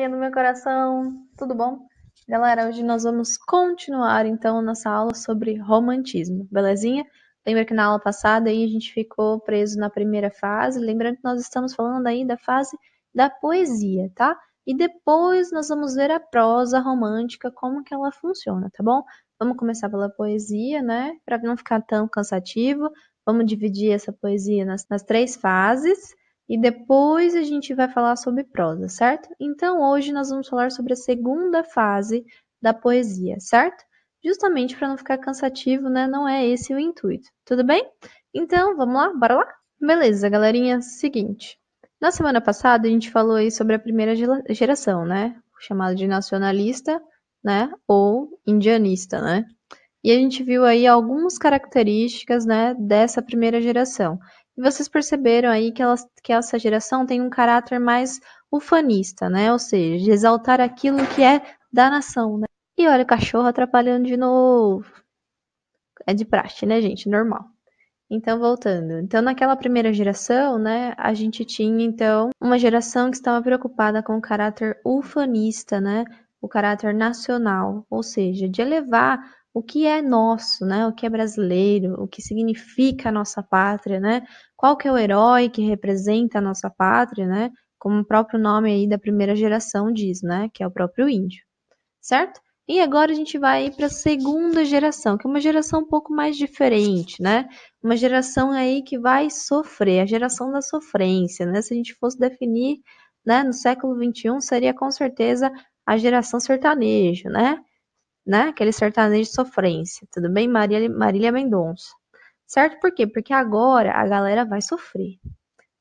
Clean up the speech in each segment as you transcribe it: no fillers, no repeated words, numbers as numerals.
No meu coração, tudo bom? Galera, hoje nós vamos continuar então nossa aula sobre romantismo, belezinha? Lembra que na aula passada aí a gente ficou preso na primeira fase, lembrando que nós estamos falando aí da fase da poesia, tá? E depois nós vamos ver a prosa romântica, como que ela funciona, tá bom? Vamos começar pela poesia, né? Para não ficar tão cansativo, vamos dividir essa poesia nas três fases. E depois a gente vai falar sobre prosa, certo? Então hoje nós vamos falar sobre a segunda fase da poesia, certo? Justamente para não ficar cansativo, né? Não é esse o intuito. Tudo bem? Então, vamos lá? Bora lá? Beleza, galerinha. Seguinte. Na semana passada a gente falou aí sobre a primeira geração, né? Chamada de nacionalista, né? Ou indianista, né? E a gente viu aí algumas características, né, dessa primeira geração. E vocês perceberam aí que essa geração tem um caráter mais ufanista, né? Ou seja, de exaltar aquilo que é da nação, né? E olha, o cachorro atrapalhando de novo. É de praxe, né, gente? Normal. Então, voltando. Então, naquela primeira geração, né, a gente tinha, então, uma geração que estava preocupada com o caráter ufanista, né, o caráter nacional, ou seja, de elevar o que é nosso, né, o que é brasileiro, o que significa a nossa pátria, né, qual que é o herói que representa a nossa pátria, né, como o próprio nome aí da primeira geração diz, né, que é o próprio índio, certo? E agora a gente vai para a segunda geração, que é uma geração um pouco mais diferente, né? Uma geração aí que vai sofrer, a geração da sofrência, né? Se a gente fosse definir, né, no século XXI, seria com certeza a geração sertanejo, né? Aquele sertanejo de sofrência, tudo bem? Marília Mendonça. Certo? Por quê? Porque agora a galera vai sofrer,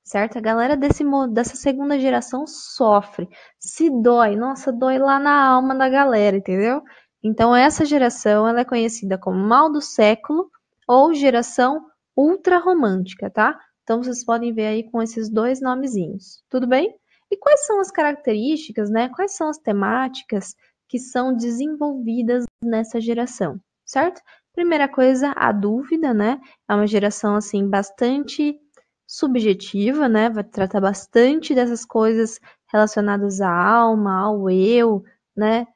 certo? A galera dessa segunda geração sofre, se dói, nossa, dói lá na alma da galera, entendeu? Então essa geração ela é conhecida como mal do século ou geração ultrarromântica, tá? Então vocês podem ver aí com esses dois nomezinhos, tudo bem? E quais são as características, né? Quais são as temáticas que são desenvolvidas nessa geração, certo? Primeira coisa, a dúvida, né? É uma geração assim bastante subjetiva, né? Vai tratar bastante dessas coisas relacionadas à alma, ao eu, né?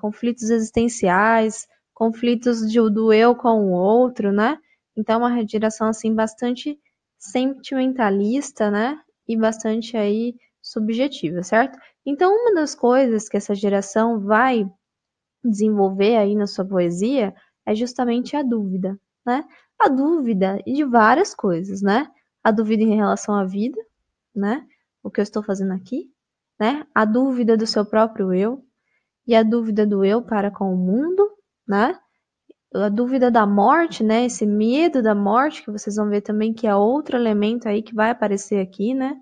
Conflitos existenciais, conflitos do eu com o outro, né? Então, uma geração assim bastante sentimentalista, né? E bastante aí subjetiva, certo? Então, uma das coisas que essa geração vai desenvolver aí na sua poesia é justamente a dúvida, né? A dúvida de várias coisas, né? A dúvida em relação à vida, né? O que eu estou fazendo aqui, né? A dúvida do seu próprio eu e a dúvida do eu para com o mundo, né? A dúvida da morte, né? Esse medo da morte que vocês vão ver também que é outro elemento aí que vai aparecer aqui, né?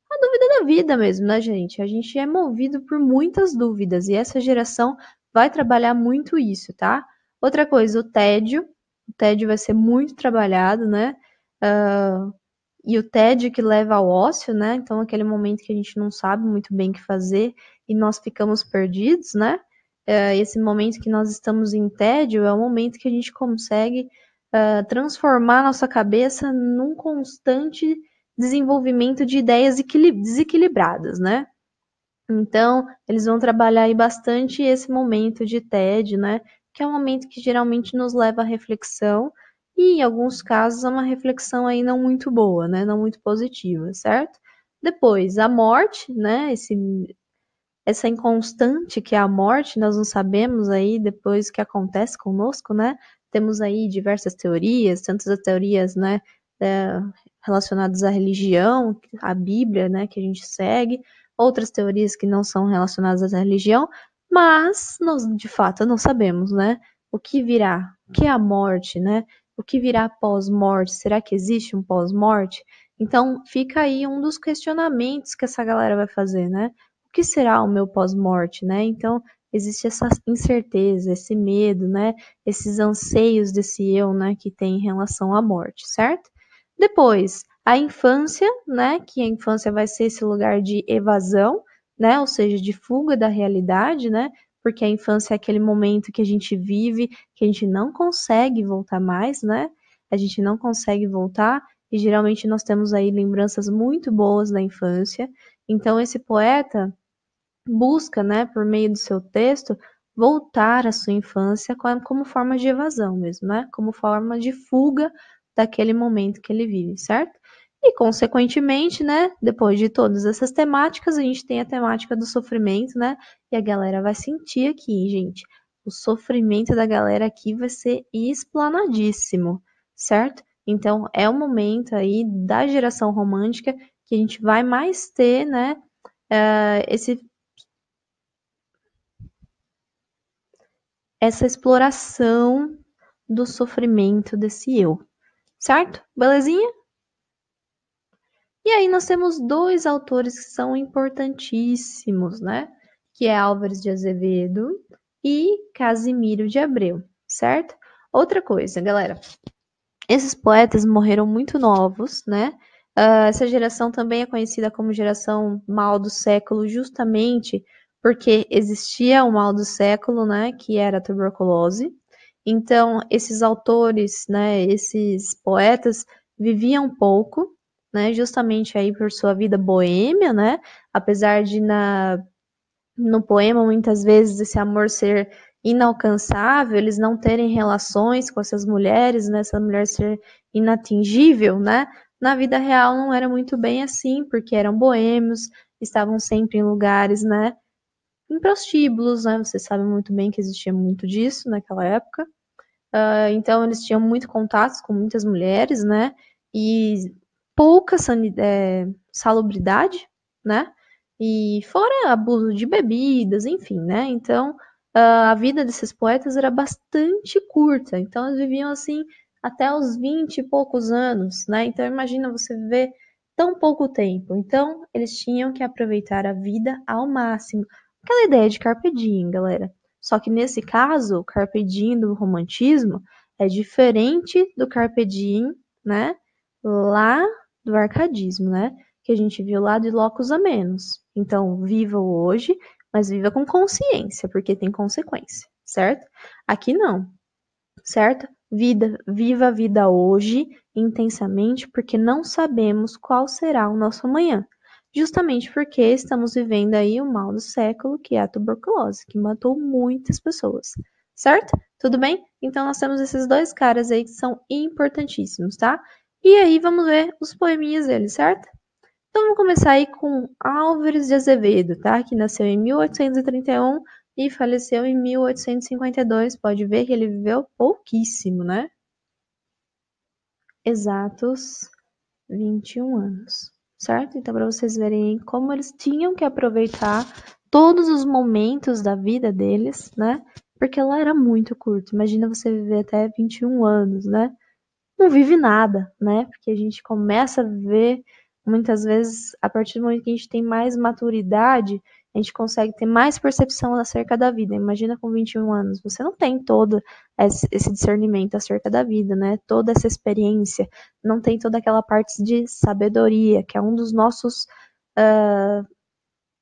A dúvida da vida mesmo, né, gente? A gente é movido por muitas dúvidas e essa geração vai trabalhar muito isso, tá? Outra coisa, o tédio. O tédio vai ser muito trabalhado, né? E o tédio que leva ao ócio, né? Então, aquele momento que a gente não sabe muito bem o que fazer e nós ficamos perdidos, né? Esse momento que nós estamos em tédio é o momento que a gente consegue transformar nossa cabeça num constante desenvolvimento de ideias desequilibradas, né? Então, eles vão trabalhar aí bastante esse momento de tédio, né? Que é um momento que geralmente nos leva à reflexão e, em alguns casos, a uma reflexão aí não muito boa, né? Não muito positiva, certo? Depois, a morte, né? Essa inconstante que é a morte, nós não sabemos aí depois o que acontece conosco, né? Temos aí diversas teorias, tantas as teorias, né, relacionadas à religião, à Bíblia, né, que a gente segue, outras teorias que não são relacionadas à religião, mas nós de fato não sabemos, né? O que virá? O que é a morte, né? O que virá pós-morte? Será que existe um pós-morte? Então fica aí um dos questionamentos que essa galera vai fazer, né? O que será o meu pós-morte, né? Então, existe essa incerteza, esse medo, né? Esses anseios desse eu, né, que tem em relação à morte, certo? Depois, a infância, né, que a infância vai ser esse lugar de evasão, né, ou seja, de fuga da realidade, né? Porque a infância é aquele momento que a gente vive, que a gente não consegue voltar mais, né? A gente não consegue voltar e geralmente nós temos aí lembranças muito boas da infância. Então esse poeta busca, né, por meio do seu texto, voltar à sua infância como forma de evasão mesmo, né? Como forma de fuga daquele momento que ele vive, certo? E, consequentemente, né, depois de todas essas temáticas, a gente tem a temática do sofrimento, né? E a galera vai sentir aqui, gente. O sofrimento da galera aqui vai ser explanadíssimo, certo? Então, é o momento aí da geração romântica que a gente vai mais ter, né, essa exploração do sofrimento desse eu, certo? Belezinha? E aí nós temos dois autores que são importantíssimos, né? Que é Álvares de Azevedo e Casimiro de Abreu, certo? Outra coisa, galera, esses poetas morreram muito novos, né? Essa geração também é conhecida como geração mal do século, justamente porque existia o mal do século, né? Que era a tuberculose. Então, esses autores, né? Esses poetas viviam pouco, né? Justamente aí por sua vida boêmia, né? Apesar de no poema, muitas vezes, esse amor ser inalcançável, eles não terem relações com essas mulheres, né? Essa mulher ser inatingível, né? Na vida real não era muito bem assim, porque eram boêmios, estavam sempre em lugares, né? Em prostíbulos, né? Você sabe muito bem que existia muito disso naquela época. Então, eles tinham muito contatos com muitas mulheres, né? E pouca salubridade, né? E fora abuso de bebidas, enfim, né? Então, a vida desses poetas era bastante curta. Então, eles viviam assim até os 20 e poucos anos, né? Então, imagina você viver tão pouco tempo. Então, eles tinham que aproveitar a vida ao máximo. Aquela ideia de carpe diem, galera. Só que nesse caso, o carpe diem do romantismo é diferente do carpe diem, né? Lá do arcadismo, né? Que a gente viu lá de Locus a menos. Então, viva o hoje, mas viva com consciência, porque tem consequência, certo? Aqui não, certo? Viva a vida hoje intensamente, porque não sabemos qual será o nosso amanhã. Justamente porque estamos vivendo aí o mal do século, que é a tuberculose, que matou muitas pessoas, certo? Tudo bem? Então nós temos esses dois caras aí que são importantíssimos, tá? E aí vamos ver os poeminhas deles, certo? Então vamos começar aí com Álvares de Azevedo, tá? Que nasceu em 1831 e faleceu em 1852. Pode ver que ele viveu pouquíssimo, né? Exatos 21 anos, certo? Então, para vocês verem como eles tinham que aproveitar todos os momentos da vida deles, né? Porque ela era muito curta. Imagina você viver até 21 anos, né? Não vive nada, né? Porque a gente começa a ver, muitas vezes, a partir do momento que a gente tem mais maturidade, a gente consegue ter mais percepção acerca da vida. Imagina com 21 anos, você não tem todo esse discernimento acerca da vida, né? Toda essa experiência, não tem toda aquela parte de sabedoria, que é um dos nossos,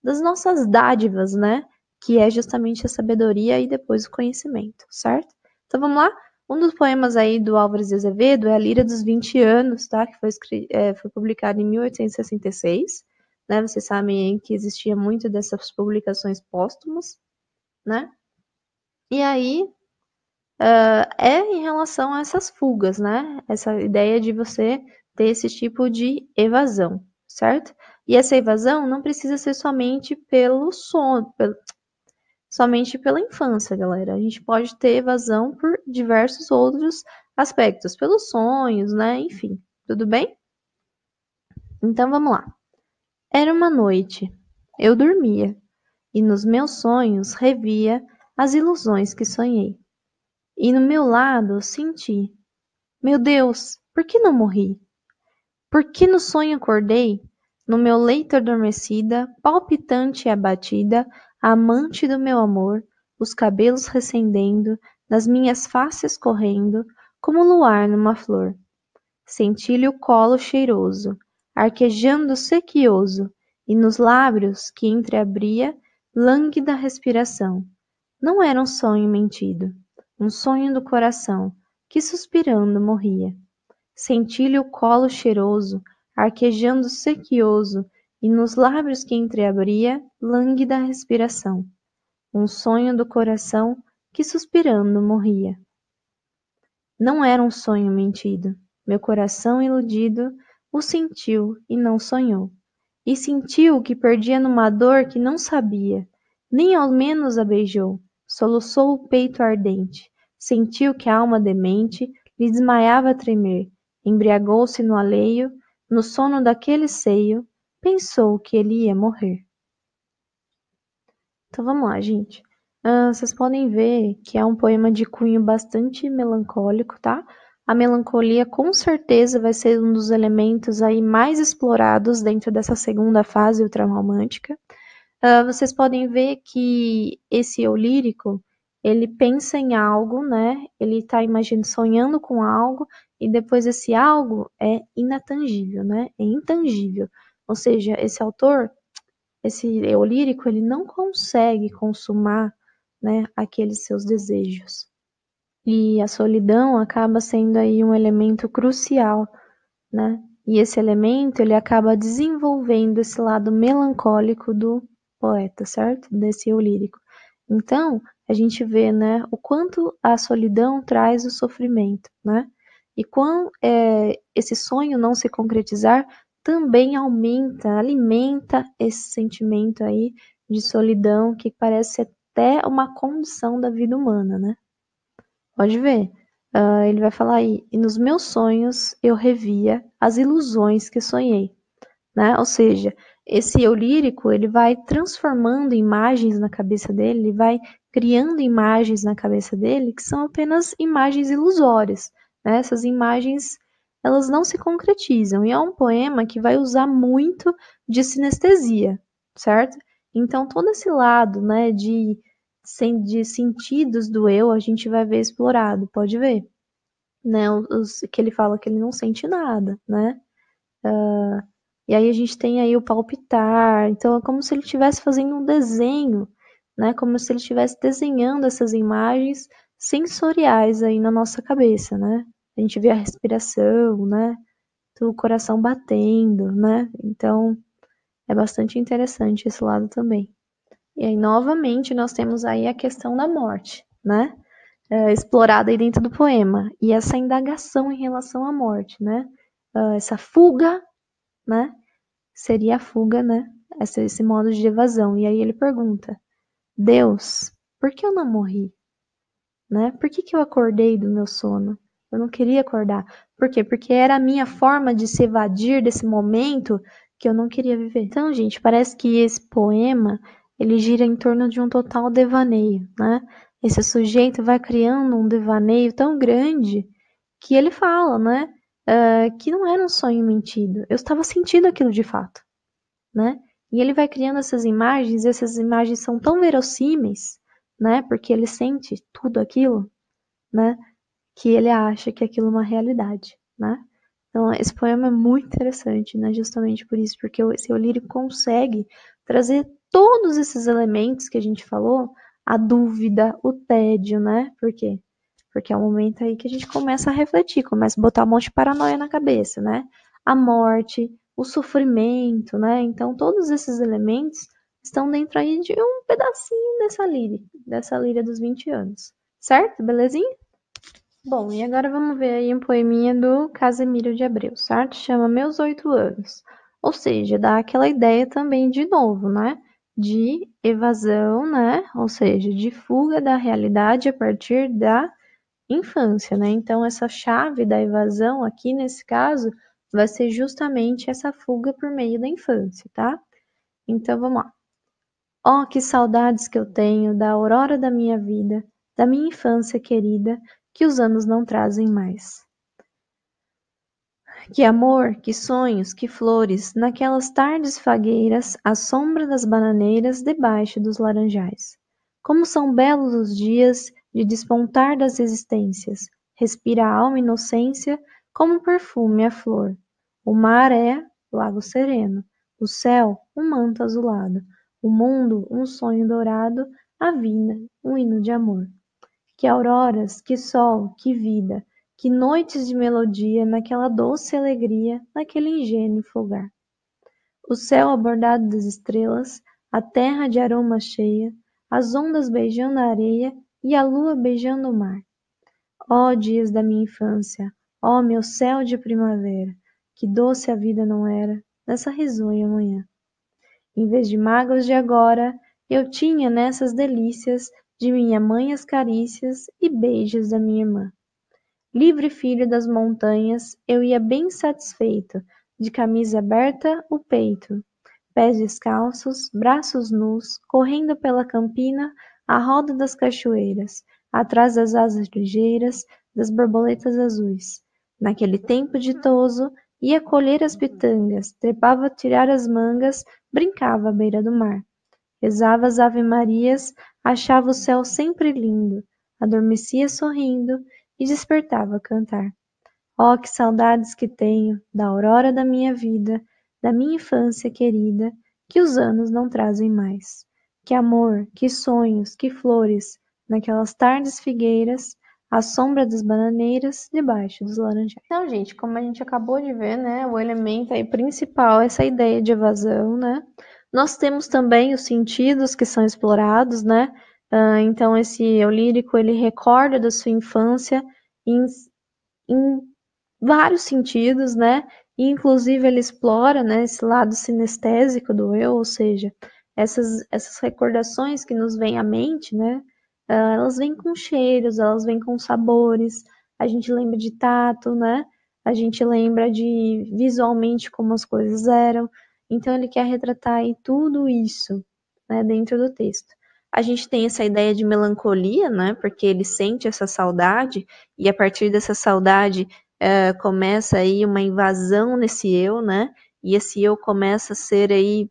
das nossas dádivas, né? Que é justamente a sabedoria e depois o conhecimento, certo? Então vamos lá? Um dos poemas aí do Álvares de Azevedo é A Lira dos 20 Anos, tá? Que foi publicado em 1866, né? Vocês sabem que existia muito dessas publicações póstumas, né? E aí é em relação a essas fugas, né? Essa ideia de você ter esse tipo de evasão, certo? E essa evasão não precisa ser somente pelo sono, somente pela infância, galera. A gente pode ter evasão por diversos outros aspectos, pelos sonhos, né? Enfim, tudo bem? Então vamos lá. Era uma noite. Eu dormia e nos meus sonhos revia as ilusões que sonhei. E no meu lado senti: meu Deus, por que não morri? Por que no sonho acordei? No meu leito adormecida, palpitante e abatida, a amante do meu amor, os cabelos recendendo, nas minhas faces correndo, como luar numa flor. Senti-lhe o colo cheiroso, arquejando sequioso, e nos lábios que entreabria, lânguida respiração. Não era um sonho mentido, um sonho do coração, que suspirando morria. Senti-lhe o colo cheiroso, arquejando sequioso, e nos lábios que entreabria lânguida respiração, um sonho do coração que suspirando morria. Não era um sonho mentido, meu coração iludido o sentiu e não sonhou, e sentiu que perdia numa dor que não sabia, nem ao menos a beijou, soluçou o peito ardente, sentiu que a alma demente lhe desmaiava a tremer, embriagou-se no alheio, no sono daquele seio, pensou que ele ia morrer. Então vamos lá, gente. Vocês podem ver que é um poema de cunho bastante melancólico, tá? A melancolia com certeza vai ser um dos elementos aí mais explorados dentro dessa segunda fase ultrarromântica. Vocês podem ver que esse eu lírico, ele pensa em algo, né? Ele está imaginando, sonhando com algo, e depois esse algo é inatangível, né? É intangível. Ou seja, esse autor, esse eu lírico, ele não consegue consumar, né, aqueles seus desejos. E a solidão acaba sendo aí um elemento crucial, né? E esse elemento, ele acaba desenvolvendo esse lado melancólico do poeta, certo? Desse eu lírico. Então, a gente vê, né, o quanto a solidão traz o sofrimento, né? E quando esse sonho não se concretizar, também alimenta esse sentimento aí de solidão, que parece até uma condição da vida humana, né? Pode ver. Ele vai falar aí, e nos meus sonhos eu revia as ilusões que sonhei, né? Ou seja, esse eu lírico, ele vai transformando imagens na cabeça dele, ele vai criando imagens na cabeça dele que são apenas imagens ilusórias, né? Essas imagens, elas não se concretizam, e é um poema que vai usar muito de sinestesia, certo? Então, todo esse lado, né, de sentidos do eu, a gente vai ver explorado, pode ver, né? Que ele fala que ele não sente nada, né? E aí a gente tem aí o palpitar, então é como se ele estivesse fazendo um desenho, né? Como se ele estivesse desenhando essas imagens sensoriais aí na nossa cabeça, né? A gente vê a respiração, né? O coração batendo, né? Então é bastante interessante esse lado também. E aí, novamente, nós temos aí a questão da morte, né? Explorada aí dentro do poema. E essa indagação em relação à morte, né? Essa fuga, né? Seria a fuga, né? Esse modo de evasão. E aí ele pergunta: Deus, por que eu não morri? Né? Por que eu acordei do meu sono? Eu não queria acordar. Por quê? Porque era a minha forma de se evadir desse momento que eu não queria viver. Então, gente, parece que esse poema, ele gira em torno de um total devaneio, né? Esse sujeito vai criando um devaneio tão grande que ele fala, né? Que não era um sonho mentido. Eu estava sentindo aquilo de fato, né? E ele vai criando essas imagens, e essas imagens são tão verossímeis, né? Porque ele sente tudo aquilo, né? Que ele acha que aquilo é uma realidade, né? Então, esse poema é muito interessante, né? Justamente por isso, porque esse lírico consegue trazer todos esses elementos que a gente falou, a dúvida, o tédio, né? Por quê? Porque é um momento aí que a gente começa a refletir, começa a botar um monte de paranoia na cabeça, né? A morte, o sofrimento, né? Então, todos esses elementos estão dentro aí de um pedacinho dessa líria dos 20 anos. Certo? Belezinha? Bom, e agora vamos ver aí um poeminha do Casemiro de Abreu, certo? Chama Meus 8 Anos. Ou seja, dá aquela ideia também de novo, né? De evasão, né? Ou seja, de fuga da realidade a partir da infância, né? Então, essa chave da evasão aqui, nesse caso, vai ser justamente essa fuga por meio da infância, tá? Então, vamos lá. Oh, que saudades que eu tenho da aurora da minha vida, da minha infância querida, que os anos não trazem mais. Que amor, que sonhos, que flores, naquelas tardes fagueiras, à sombra das bananeiras, debaixo dos laranjais. Como são belos os dias de despontar das existências, respira a alma inocência como perfume a flor. O mar é lago sereno, o céu um manto azulado, o mundo um sonho dourado, a vida um hino de amor. Que auroras, que sol, que vida, que noites de melodia naquela doce alegria, naquele ingênuo folgar. O céu abordado das estrelas, a terra de aroma cheia, as ondas beijando a areia e a lua beijando o mar. Ó dias da minha infância, ó meu céu de primavera, que doce a vida não era nessa risonha manhã. Em vez de mágoas de agora, eu tinha nessas delícias de minha mãe as carícias e beijos da minha irmã. Livre filho das montanhas, eu ia bem satisfeito, de camisa aberta o peito, pés descalços, braços nus, correndo pela campina, à roda das cachoeiras, atrás das asas ligeiras, das borboletas azuis. Naquele tempo ditoso, ia colher as pitangas, trepava tirar as mangas, brincava à beira do mar. Rezava as ave-marias, achava o céu sempre lindo, adormecia sorrindo e despertava a cantar. Oh, que saudades que tenho da aurora da minha vida, da minha infância querida, que os anos não trazem mais. Que amor, que sonhos, que flores, naquelas tardes figueiras, à sombra das bananeiras, debaixo dos laranjais. Então, gente, como a gente acabou de ver, né, o elemento aí principal é essa ideia de evasão, né? Nós temos também os sentidos que são explorados, né? Então, esse eu lírico, ele recorda da sua infância em vários sentidos, né? E, inclusive, ele explora, né, esse lado sinestésico do eu, ou seja, essas recordações que nos vêm à mente, né? Elas vêm com cheiros, elas vêm com sabores, a gente lembra de tato, né? A gente lembra de visualmente como as coisas eram. Então, ele quer retratar aí tudo isso, né, dentro do texto. A gente tem essa ideia de melancolia, né? Porque ele sente essa saudade, e a partir dessa saudade começa aí uma invasão nesse eu, né? E esse eu começa a ser aí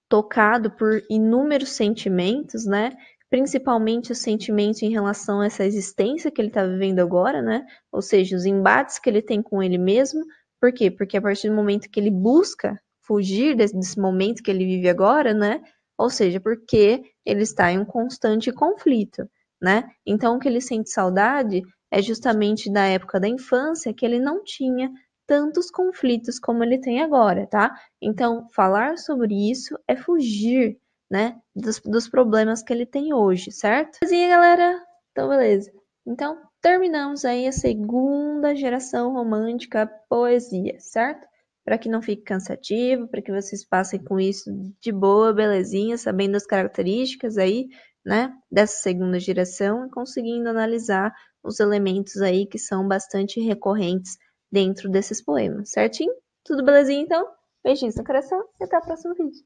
tocado por inúmeros sentimentos, né? Principalmente os sentimentos em relação a essa existência que ele está vivendo agora, né? Ou seja, os embates que ele tem com ele mesmo. Por quê? Porque a partir do momento que ele busca fugir desse momento que ele vive agora, né? Ou seja, porque ele está em um constante conflito, né? Então, o que ele sente saudade é justamente da época da infância, que ele não tinha tantos conflitos como ele tem agora, tá? Então, falar sobre isso é fugir, né, dos problemas que ele tem hoje, certo? Mas aí, galera, então beleza. Então, terminamos aí a segunda geração romântica poesia, certo? Para que não fique cansativo, para que vocês passem com isso de boa, belezinha, sabendo as características aí, né, dessa segunda geração e conseguindo analisar os elementos aí que são bastante recorrentes dentro desses poemas, certinho? Tudo belezinha então? Beijinhos no coração e até o próximo vídeo.